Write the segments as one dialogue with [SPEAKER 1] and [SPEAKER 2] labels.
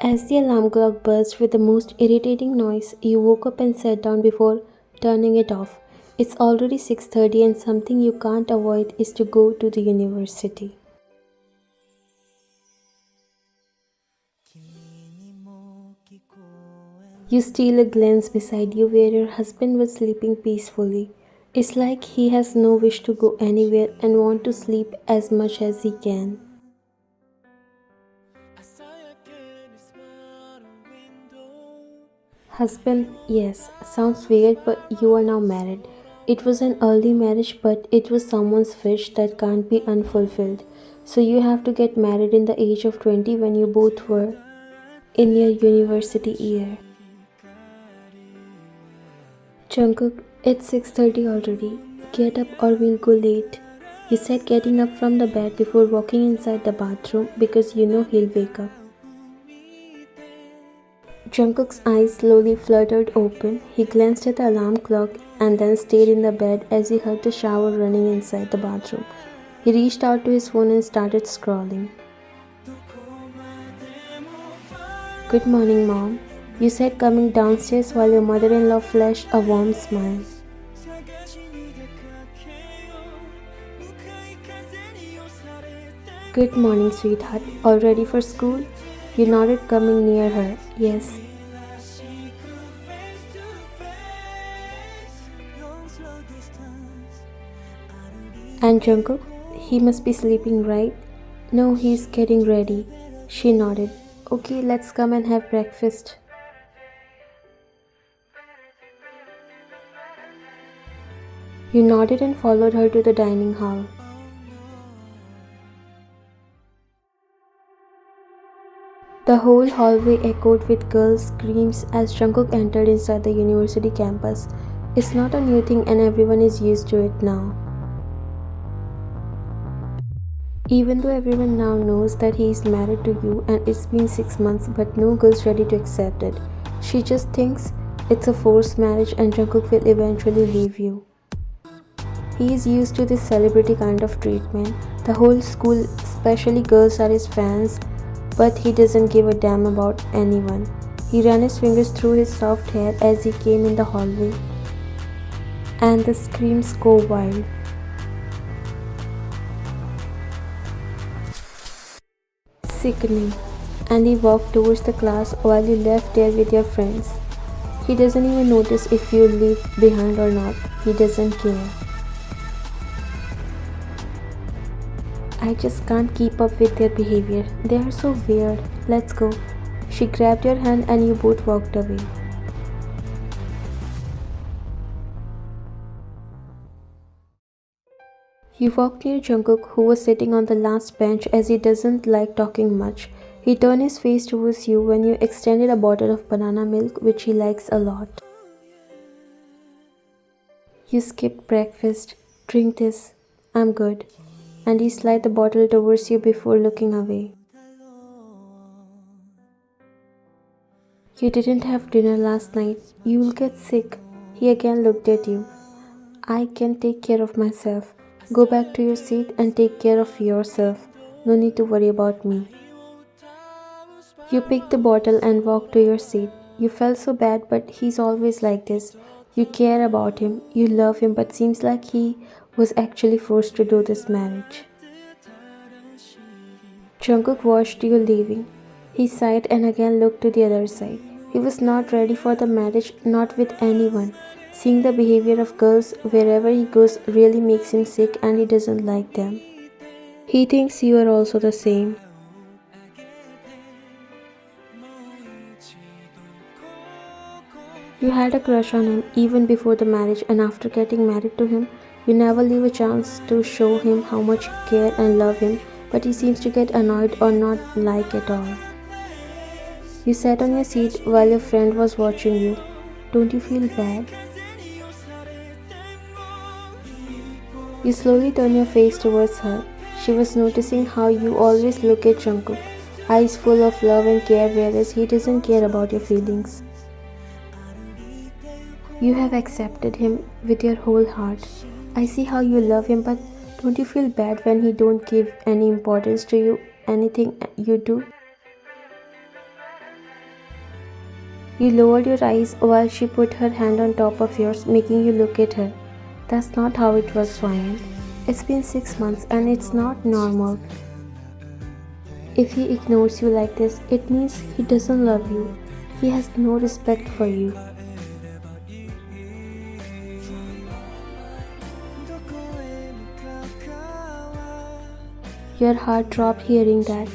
[SPEAKER 1] As the alarm clock buzzed with the most irritating noise, you woke up and sat down before turning it off. It's already 6:30 and something you can't avoid is to go to the university. You steal a glance beside you where your husband was sleeping peacefully. It's like he has no wish to go anywhere and want to sleep as much as he can. Husband, yes, sounds weird, but you are now married. It was an early marriage, but it was someone's wish that can't be unfulfilled. So you have to get married in the age of 20 when you both were in your university year. Jungkook, it's 6:30 already. Get up or we'll go late. He said, getting up from the bed before walking inside the bathroom because you know he'll wake up. Jungkook's eyes slowly fluttered open. He glanced at the alarm clock and then stayed in the bed as he heard the shower running inside the bathroom. He reached out to his phone and started scrolling. Good morning, Mom. You said coming downstairs while your mother-in-law flashed a warm smile. Good morning, sweetheart. All ready for school? You nodded, coming near her. Yes. And Jungkook? He must be sleeping, right? No, he's getting ready. She nodded. Okay, let's come and have breakfast. You nodded and followed her to the dining hall. The whole hallway echoed with girls' screams as Jungkook entered inside the university campus. It's not a new thing and everyone is used to it now. Even though everyone now knows that he is married to you and it's been 6 months but no girl's ready to accept it. She just thinks it's a forced marriage and Jungkook will eventually leave you. He is used to this celebrity kind of treatment. The whole school, especially girls, are his fans, but he doesn't give a damn about anyone. He ran his fingers through his soft hair as he came in the hallway, and the screams go wild. Sickening. And he walked towards the class while you left there with your friends. He doesn't even notice if you leave behind or not. He doesn't care. I just can't keep up with their behavior. They are so weird. Let's go. She grabbed your hand and you both walked away. You walked near Jungkook, who was sitting on the last bench as he doesn't like talking much. He turned his face towards you when you extended a bottle of banana milk, which he likes a lot. You skipped breakfast. Drink this. I'm good. And he slid the bottle towards you before looking away. You didn't have dinner last night. You'll get sick. He again looked at you. I can take care of myself. Go back to your seat and take care of yourself. No need to worry about me. You picked the bottle and walked to your seat. You felt so bad, but he's always like this. You care about him, you love him, but seems like he was actually forced to do this marriage. Jungkook watched you leaving. He sighed and again looked to the other side. He was not ready for the marriage, not with anyone. Seeing the behavior of girls wherever he goes really makes him sick and he doesn't like them. He thinks you are also the same. You had a crush on him even before the marriage, and after getting married to him, you never leave a chance to show him how much you care and love him, but he seems to get annoyed or not like at all. You sat on your seat while your friend was watching you. Don't you feel bad? You slowly turn your face towards her. She was noticing how you always look at Jungkook, eyes full of love and care, whereas he doesn't care about your feelings. You have accepted him with your whole heart. I see how you love him, but don't you feel bad when he don't give any importance to you, anything you do? You lowered your eyes while she put her hand on top of yours, making you look at her. That's not how it works, Ryan. It's been 6 months and it's not normal. If he ignores you like this, it means he doesn't love you. He has no respect for you. Your heart dropped hearing that.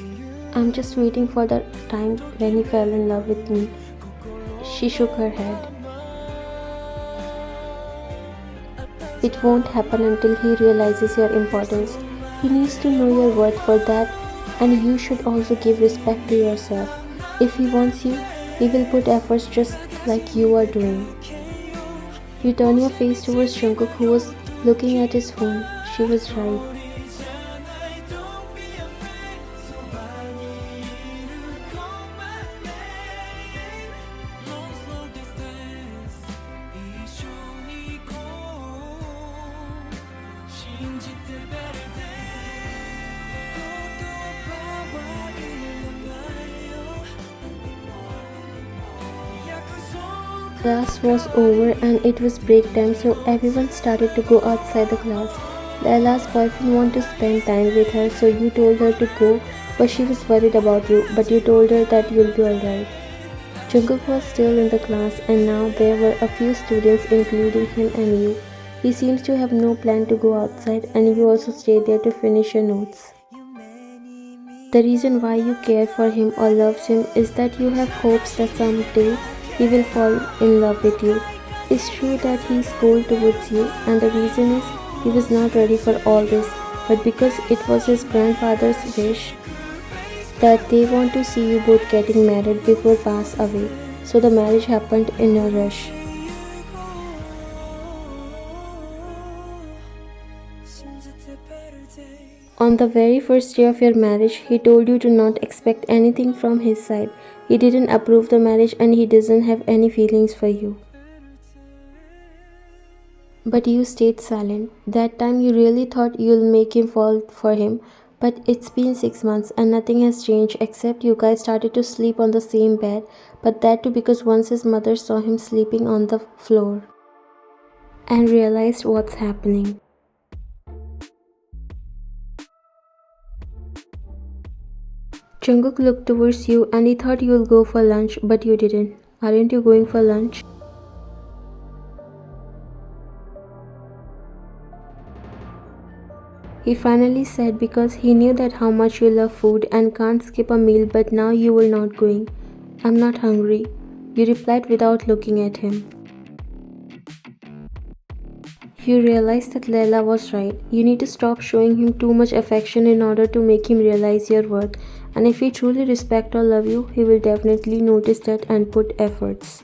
[SPEAKER 1] I'm just waiting for the time when he fell in love with me. She shook her head. It won't happen until he realizes your importance. He needs to know your worth for that, and you should also give respect to yourself. If he wants you, he will put efforts just like you are doing. You turn your face towards Jungkook, who was looking at his phone. She was right. Class was over and it was break time, so everyone started to go outside the class. Laila's boyfriend wanted to spend time with her, so you told her to go, but she was worried about you, but you told her that you'll be alright. Jungkook was still in the class and now there were a few students including him and you. He seems to have no plan to go outside and you also stayed there to finish your notes. The reason why you care for him or loves him is that you have hopes that someday he will fall in love with you. It's true that he is cold towards you, and the reason is he was not ready for all this, but because it was his grandfather's wish that they want to see you both getting married before pass away, so the marriage happened in a rush. On the very first day of your marriage, he told you to not expect anything from his side. He didn't approve the marriage and he doesn't have any feelings for you. But you stayed silent. That time you really thought you'll make him fall for him. But it's been 6 months and nothing has changed except you guys started to sleep on the same bed. But that too because once his mother saw him sleeping on the floor and realized what's happening. Jungkook looked towards you and he thought you'll go for lunch, but you didn't. Aren't you going for lunch? He finally said because he knew that how much you love food and can't skip a meal, but now you were not going. I'm not hungry. You replied without looking at him. You realized that Leila was right. You need to stop showing him too much affection in order to make him realize your worth. And if he truly respect or love you, he will definitely notice that and put efforts.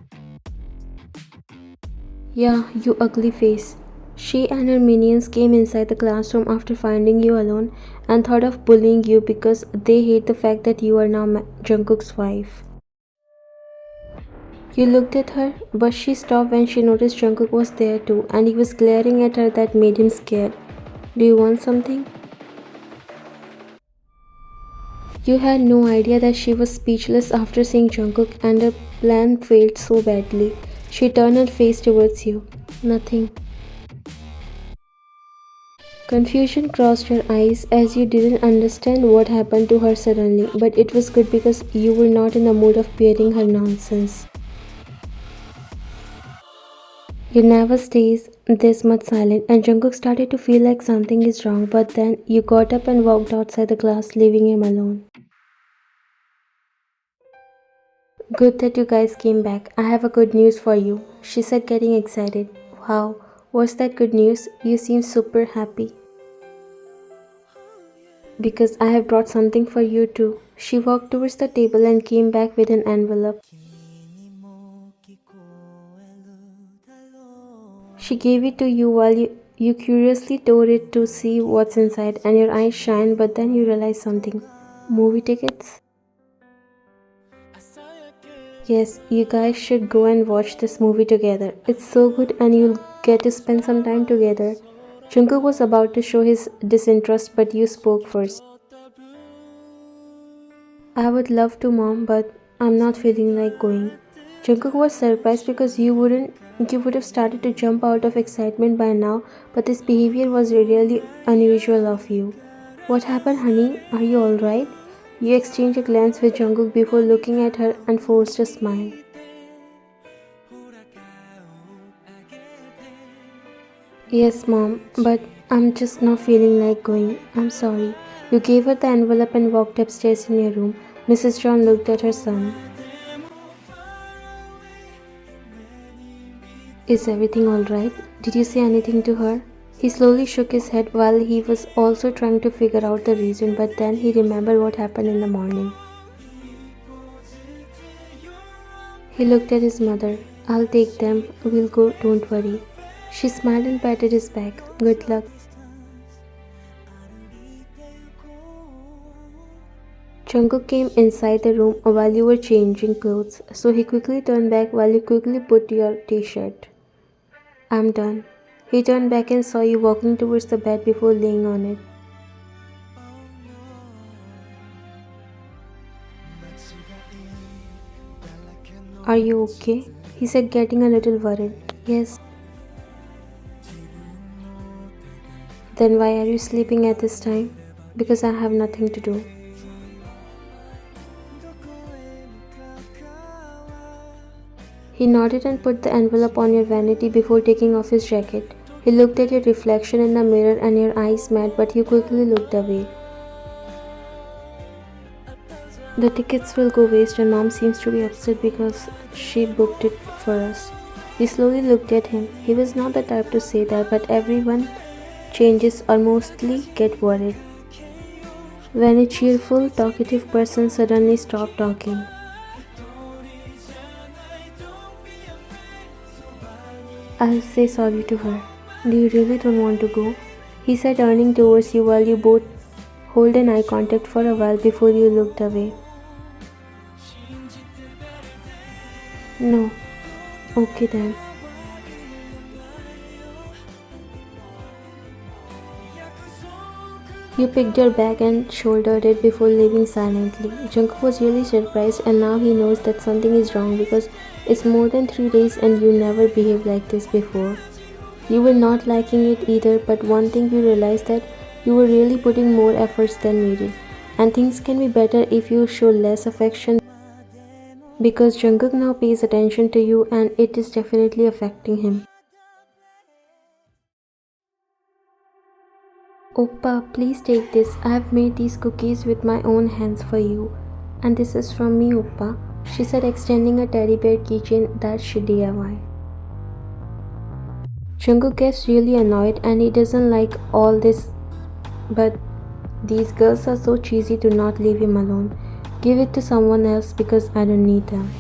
[SPEAKER 1] Yeah, you ugly face. She and her minions came inside the classroom after finding you alone and thought of bullying you because they hate the fact that you are now Jungkook's wife. You looked at her, but she stopped when she noticed Jungkook was there too and he was glaring at her that made him scared. Do you want something? You had no idea that she was speechless after seeing Jungkook and her plan failed so badly. She turned her face towards you. Nothing. Confusion crossed your eyes as you didn't understand what happened to her suddenly, but it was good because you were not in the mood of bearing her nonsense. You never stays this much silent and Jungkook started to feel like something is wrong, but then you got up and walked outside the class, leaving him alone. Good that you guys came back. I have a good news for you, she said, getting excited. Wow, what's that good news? You seem super happy. Because I have brought something for you too. She walked towards the table and came back with an envelope. She gave it to you while You curiously tore it to see what's inside, and your eyes shine, but then you realize something. Movie tickets? Yes, you guys should go and watch this movie together. It's so good and you'll get to spend some time together. Jungkook was about to show his disinterest, but you spoke first. I would love to, mom, but I'm not feeling like going. Jungkook was surprised because you would have started to jump out of excitement by now, but this behavior was really unusual of you. What happened, honey? Are you alright? You exchanged a glance with Jungkook before looking at her and forced a smile. Yes, mom, but I'm just not feeling like going. I'm sorry. You gave her the envelope and walked upstairs in your room. Mrs. John looked at her son. Is everything alright? Did you say anything to her? He slowly shook his head while he was also trying to figure out the reason, but then he remembered what happened in the morning. He looked at his mother. I'll take them. We'll go, don't worry. She smiled and patted his back. Good luck. Jungkook came inside the room while you were changing clothes, so he quickly turned back while you quickly put your t-shirt. I'm done. He turned back and saw you walking towards the bed before laying on it. Are you okay? He said, getting a little worried. Yes. Then why are you sleeping at this time? Because I have nothing to do. He nodded and put the envelope on your vanity before taking off his jacket. He looked at your reflection in the mirror and your eyes met, but you quickly looked away. The tickets will go waste and mom seems to be upset because she booked it for us. He slowly looked at him. He was not the type to say that, but everyone changes or mostly get worried when a cheerful, talkative person suddenly stops talking. I'll say sorry to her. Do you really don't want to go? He said, turning towards you while you both hold an eye contact for a while before you looked away. No. Okay then. You picked your bag and shouldered it before leaving silently. Jungkook was really surprised and now he knows that something is wrong because it's more than 3 days and you never behaved like this before. You were not liking it either, but one thing you realized that you were really putting more efforts than needed. And things can be better if you show less affection because Jungkook now pays attention to you and it is definitely affecting him. Oppa, please take this. I have made these cookies with my own hands for you. And this is from me, Oppa, she said, extending a teddy bear keychain that she DIY. Jungkook gets really annoyed and he doesn't like all this, but these girls are so cheesy, to not leave him alone. Give it to someone else because I don't need them.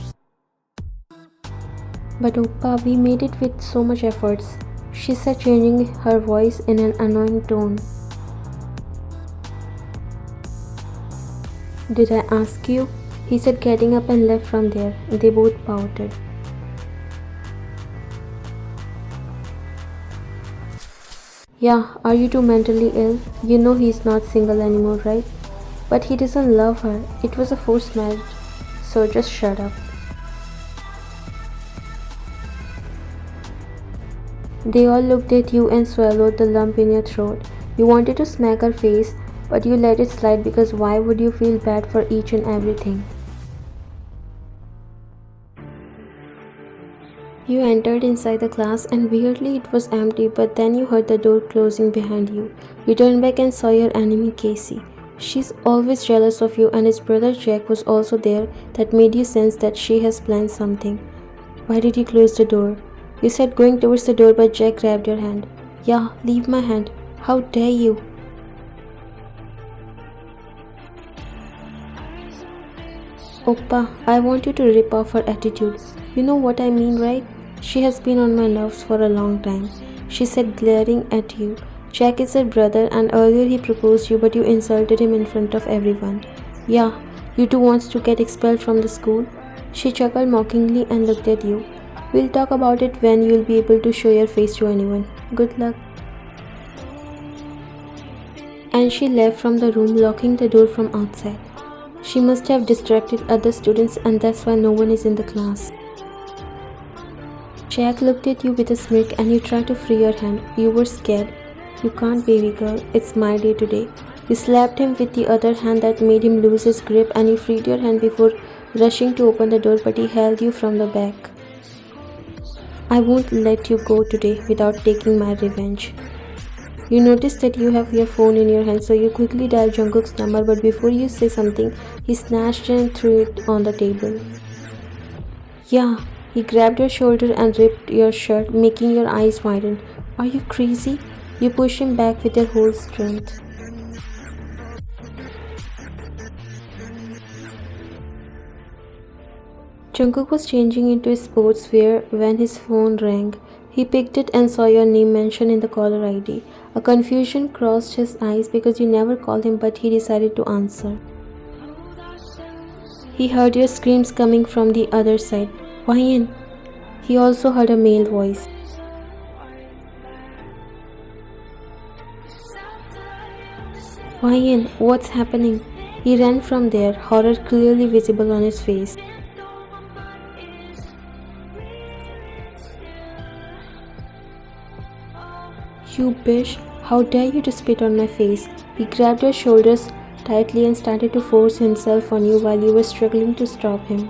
[SPEAKER 1] But Oppa, we made it with so much efforts, she said, changing her voice in an annoying tone. Did I ask you? He said, getting up and left from there. They both pouted. Yeah, are you two mentally ill? You know he's not single anymore, right? But he doesn't love her. It was a forced marriage. So just shut up. They all looked at you and swallowed the lump in your throat. You wanted to smack her face, but you let it slide because why would you feel bad for each and everything? You entered inside the class and weirdly it was empty, but then you heard the door closing behind you. You turned back and saw your enemy Casey. She's always jealous of you and his brother Jack was also there. That made you sense that she has planned something. Why did you close the door? You said going towards the door, but Jack grabbed your hand. Yeah, leave my hand. How dare you? Oppa, I want you to rip off her attitude. You know what I mean, right? She has been on my nerves for a long time. she said, glaring at you. Jack is her brother, and earlier he proposed you, but you insulted him in front of everyone. Yeah, you two wants to get expelled from the school? She chuckled mockingly and looked at you. We'll talk about it when you'll be able to show your face to anyone. Good luck. And she left from the room, locking the door from outside. She must have distracted other students, and that's why no one is in the class. Jack looked at you with a smirk and you tried to free your hand. You were scared. You can't, baby girl. It's my day today. You slapped him with the other hand that made him lose his grip, and you freed your hand before rushing to open the door, but he held you from the back. I won't let you go today without taking my revenge. You notice that you have your phone in your hand, so you quickly dial Jungkook's number, but before you say something, he snatched it and threw it on the table. Yeah, he grabbed your shoulder and ripped your shirt, making your eyes widen. Are you crazy? You push him back with your whole strength. Jungkook was changing into his sportswear when his phone rang. He picked it and saw your name mentioned in the caller ID. A confusion crossed his eyes because you never called him, but he decided to answer. He heard your screams coming from the other side. Why? He also heard a male voice. Why? What's happening? He ran from there, horror clearly visible on his face. You bitch, how dare you to spit on my face? He grabbed your shoulders tightly and started to force himself on you while you were struggling to stop him.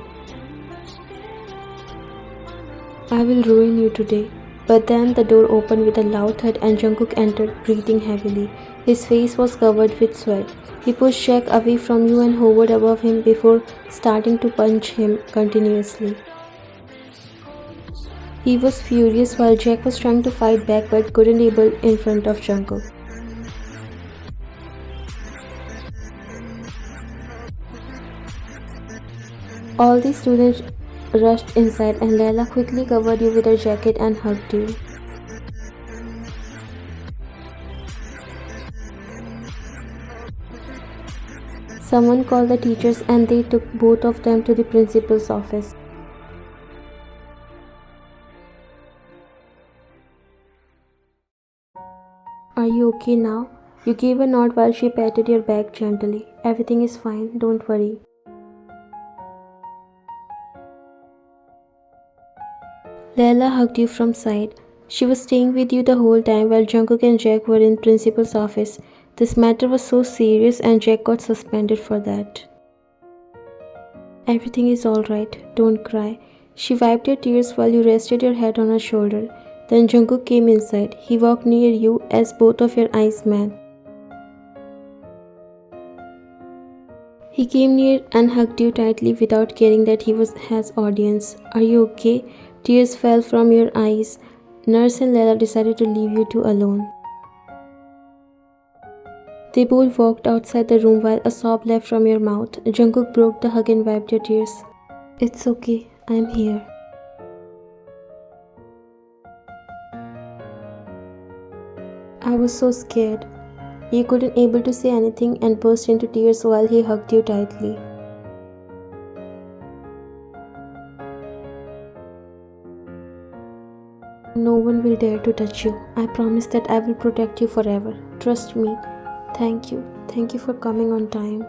[SPEAKER 1] I will ruin you today. But then the door opened with a loud thud and Jungkook entered, breathing heavily. His face was covered with sweat. He pushed Jack away from you and hovered above him before starting to punch him continuously. He was furious while Jack was trying to fight back but couldn't able in front of Jungkook. All the students rushed inside and Layla quickly covered you with her jacket and hugged you. Someone called the teachers and they took both of them to the principal's office. Are you okay now? You gave a nod while she patted your back gently. Everything is fine, don't worry. Layla hugged you from side. She was staying with you the whole time while Jungkook and Jack were in principal's office. This matter was so serious and Jack got suspended for that. Everything is alright, don't cry. She wiped your tears while you rested your head on her shoulder. Then Jungkook came inside. He walked near you as both of your eyes met. He came near and hugged you tightly without caring that he has audience. Are you okay? Tears fell from your eyes. Nurse and Layla decided to leave you two alone. They both walked outside the room while a sob left from your mouth. Jungkook broke the hug and wiped your tears. It's okay, I'm here. I was so scared. He couldn't able to say anything and burst into tears while he hugged you tightly. No one will dare to touch you. I promise that I will protect you forever. Trust me. Thank you. Thank you for coming on time.